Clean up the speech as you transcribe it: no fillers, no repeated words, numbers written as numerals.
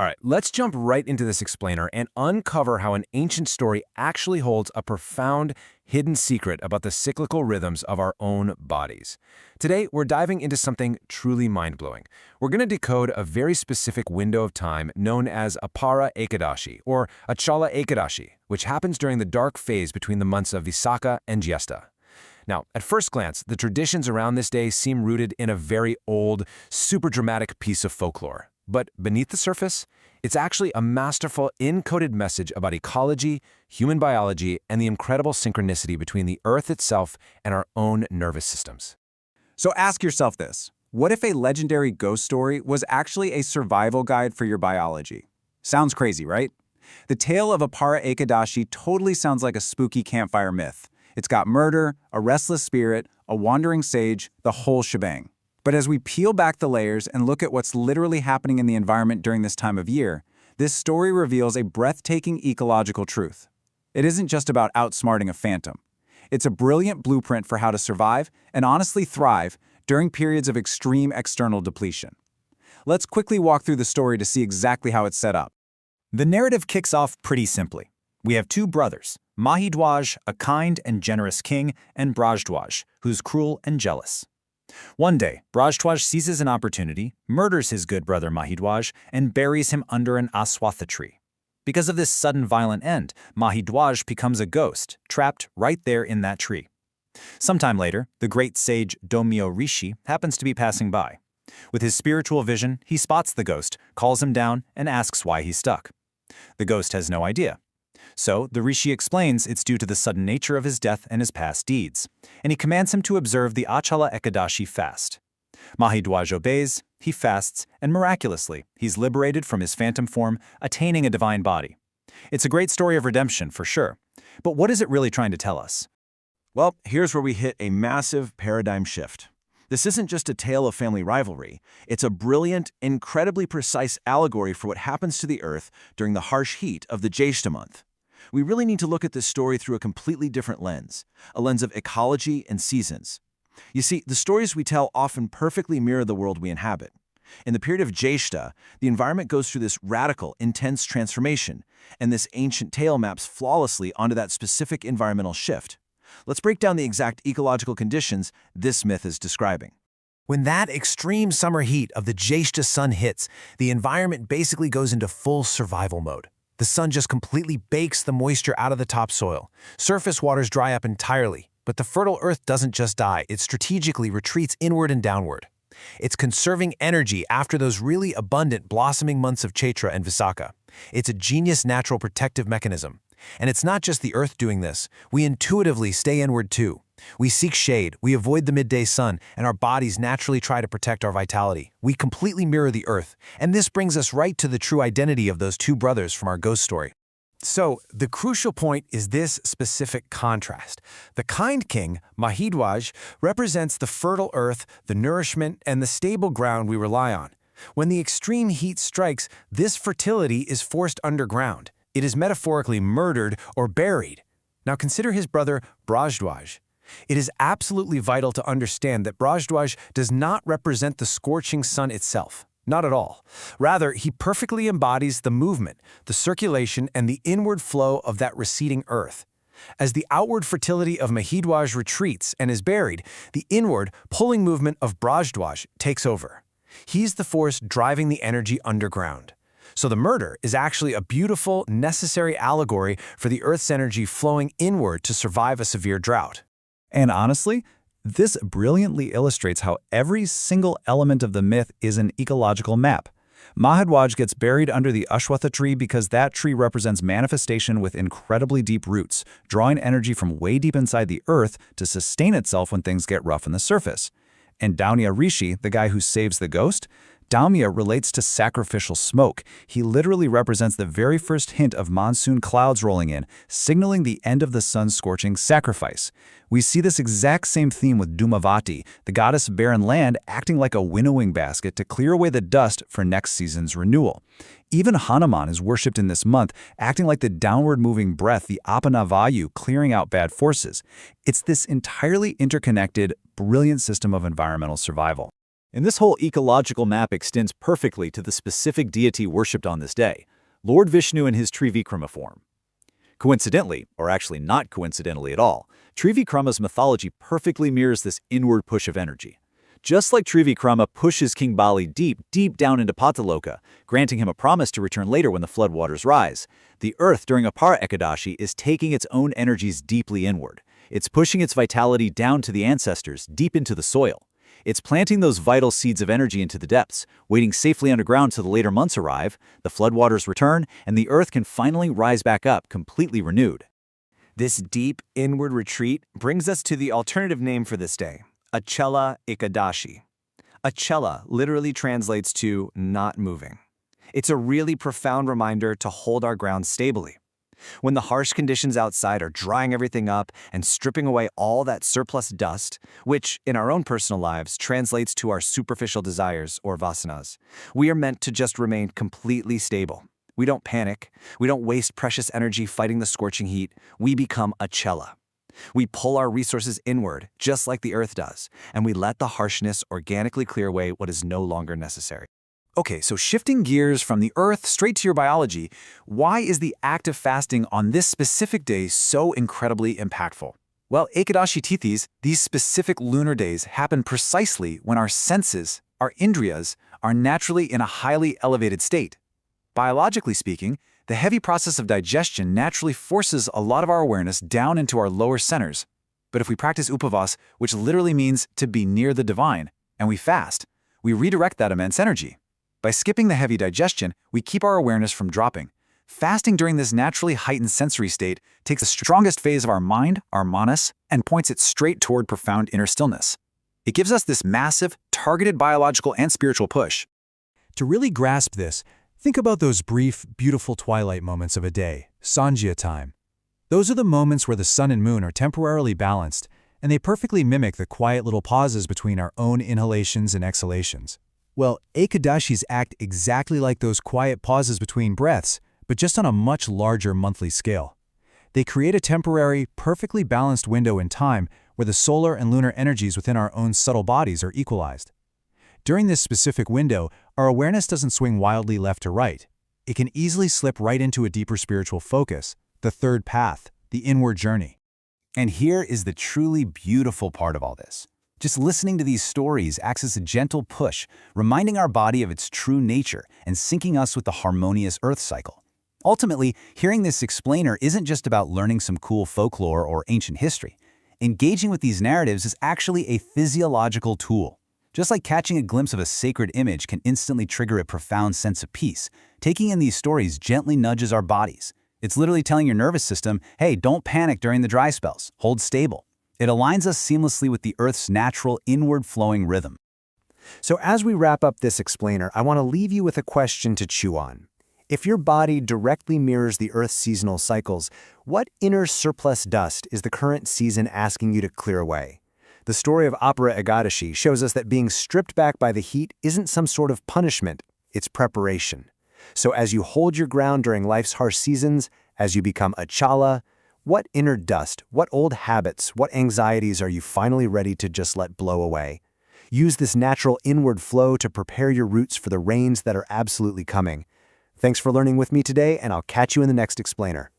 All right, let's jump right into this explainer and uncover how an ancient story actually holds a profound, hidden secret about the cyclical rhythms of our own bodies. Today, we're diving into something truly mind-blowing. We're going to decode a very specific window of time known as Apara Ekadashi, or Achala Ekadashi, which happens during the dark phase between the months of Vaisakha and Jyeshta. Now, at first glance, the traditions around this day seem rooted in a very old, super dramatic piece of folklore. But beneath the surface, it's actually a masterful encoded message about ecology, human biology, and the incredible synchronicity between the Earth itself and our own nervous systems. So ask yourself this: what if a legendary ghost story was actually a survival guide for your biology? Sounds crazy, right? The tale of Apara Ekadashi totally sounds like a spooky campfire myth. It's got murder, a restless spirit, a wandering sage, the whole shebang. But as we peel back the layers and look at what's literally happening in the environment during this time of year, this story reveals a breathtaking ecological truth. It isn't just about outsmarting a phantom. It's a brilliant blueprint for how to survive and honestly thrive during periods of extreme external depletion. Let's quickly walk through the story to see exactly how it's set up. The narrative kicks off pretty simply. We have two brothers, Mahidhwaj, a kind and generous king, and Brajdhwaj, who's cruel and jealous. One day, Brajdhwaj seizes an opportunity, murders his good brother Mahidhwaj, and buries him under an aswatha tree. Because of this sudden violent end, Mahidhwaj becomes a ghost, trapped right there in that tree. Sometime later, the great sage Dhumavati Rishi happens to be passing by. With his spiritual vision, he spots the ghost, calls him down, and asks why he's stuck. The ghost has no idea. So, the Rishi explains it's due to the sudden nature of his death and his past deeds, and he commands him to observe the Achala Ekadashi fast. Mahidhwaj obeys, he fasts, and miraculously, he's liberated from his phantom form, attaining a divine body. It's a great story of redemption, for sure. But what is it really trying to tell us? Well, here's where we hit a massive paradigm shift. This isn't just a tale of family rivalry. It's a brilliant, incredibly precise allegory for what happens to the Earth during the harsh heat of the Jyeshta month. We really need to look at this story through a completely different lens, a lens of ecology and seasons. You see, the stories we tell often perfectly mirror the world we inhabit. In the period of Jyeshta, the environment goes through this radical, intense transformation, and this ancient tale maps flawlessly onto that specific environmental shift. Let's break down the exact ecological conditions this myth is describing. When that extreme summer heat of the Jyeshta sun hits, the environment basically goes into full survival mode. The sun just completely bakes the moisture out of the topsoil. Surface waters dry up entirely, but the fertile earth doesn't just die, it strategically retreats inward and downward. It's conserving energy after those really abundant blossoming months of Chaitra and Vaisakha. It's a genius natural protective mechanism. And it's not just the earth doing this. We intuitively stay inward too. We seek shade, we avoid the midday sun, and our bodies naturally try to protect our vitality. We completely mirror the earth, and this brings us right to the true identity of those two brothers from our ghost story. So, the crucial point is this specific contrast. The kind king, Mahidhwaj, represents the fertile earth, the nourishment, and the stable ground we rely on. When the extreme heat strikes, this fertility is forced underground. It is metaphorically murdered or buried. Now consider his brother Brajdhwaj. It is absolutely vital to understand that Brajdhwaj does not represent the scorching sun itself. Not at all. Rather, he perfectly embodies the movement, the circulation, and the inward flow of that receding earth. As the outward fertility of Mahidhwaj retreats and is buried, the inward, pulling movement of Brajdhwaj takes over. He's the force driving the energy underground. So the murder is actually a beautiful, necessary allegory for the Earth's energy flowing inward to survive a severe drought. And honestly, this brilliantly illustrates how every single element of the myth is an ecological map. Mahidhwaj gets buried under the Ashwatha tree because that tree represents manifestation with incredibly deep roots, drawing energy from way deep inside the earth to sustain itself when things get rough on the surface. And Dhumavati Rishi, the guy who saves the ghost, Dhumavati relates to sacrificial smoke. He literally represents the very first hint of monsoon clouds rolling in, signaling the end of the sun's scorching sacrifice. We see this exact same theme with Dhumavati, the goddess of barren land, acting like a winnowing basket to clear away the dust for next season's renewal. Even Hanuman is worshipped in this month, acting like the downward-moving breath, the Apana clearing out bad forces. It's this entirely interconnected, brilliant system of environmental survival. And this whole ecological map extends perfectly to the specific deity worshipped on this day, Lord Vishnu in his Trivikrama form. Coincidentally, or actually not coincidentally at all, Trivikrama's mythology perfectly mirrors this inward push of energy. Just like Trivikrama pushes King Bali deep, deep down into Pataloka, granting him a promise to return later when the floodwaters rise, the earth during Apara Ekadashi is taking its own energies deeply inward. It's pushing its vitality down to the ancestors, deep into the soil. It's planting those vital seeds of energy into the depths, waiting safely underground till the later months arrive, the floodwaters return, and the earth can finally rise back up, completely renewed. This deep inward retreat brings us to the alternative name for this day, Achala Ekadashi. Achala literally translates to not moving. It's a really profound reminder to hold our ground stably. When the harsh conditions outside are drying everything up and stripping away all that surplus dust, which in our own personal lives translates to our superficial desires or vasanas, we are meant to just remain completely stable. We don't panic. We don't waste precious energy fighting the scorching heat. We become Achala. We pull our resources inward, just like the earth does, and we let the harshness organically clear away what is no longer necessary. Okay, so shifting gears from the earth straight to your biology, why is the act of fasting on this specific day so incredibly impactful? Well, Ekadashi Tithis, these specific lunar days, happen precisely when our senses, our indriyas, are naturally in a highly elevated state. Biologically speaking, the heavy process of digestion naturally forces a lot of our awareness down into our lower centers. But if we practice upavas, which literally means to be near the divine, and we fast, we redirect that immense energy. By skipping the heavy digestion, we keep our awareness from dropping. Fasting during this naturally heightened sensory state takes the strongest phase of our mind, our manas, and points it straight toward profound inner stillness. It gives us this massive, targeted biological and spiritual push. To really grasp this, think about those brief, beautiful twilight moments of a day, Sanjya time. Those are the moments where the sun and moon are temporarily balanced, and they perfectly mimic the quiet little pauses between our own inhalations and exhalations. Well, Ekadashis act exactly like those quiet pauses between breaths, but just on a much larger monthly scale. They create a temporary, perfectly balanced window in time where the solar and lunar energies within our own subtle bodies are equalized. During this specific window, our awareness doesn't swing wildly left to right. It can easily slip right into a deeper spiritual focus, the third path, the inward journey. And here is the truly beautiful part of all this. Just listening to these stories acts as a gentle push, reminding our body of its true nature and syncing us with the harmonious earth cycle. Ultimately, hearing this explainer isn't just about learning some cool folklore or ancient history. Engaging with these narratives is actually a physiological tool. Just like catching a glimpse of a sacred image can instantly trigger a profound sense of peace, taking in these stories gently nudges our bodies. It's literally telling your nervous system, hey, don't panic during the dry spells, hold stable. It aligns us seamlessly with the Earth's natural inward-flowing rhythm. So as we wrap up this explainer, I want to leave you with a question to chew on. If your body directly mirrors the Earth's seasonal cycles, what inner surplus dust is the current season asking you to clear away? The story of Apara Ekadashi shows us that being stripped back by the heat isn't some sort of punishment, it's preparation. So as you hold your ground during life's harsh seasons, as you become Achala, what inner dust, what old habits, what anxieties are you finally ready to just let blow away? Use this natural inward flow to prepare your roots for the rains that are absolutely coming. Thanks for learning with me today, and I'll catch you in the next explainer.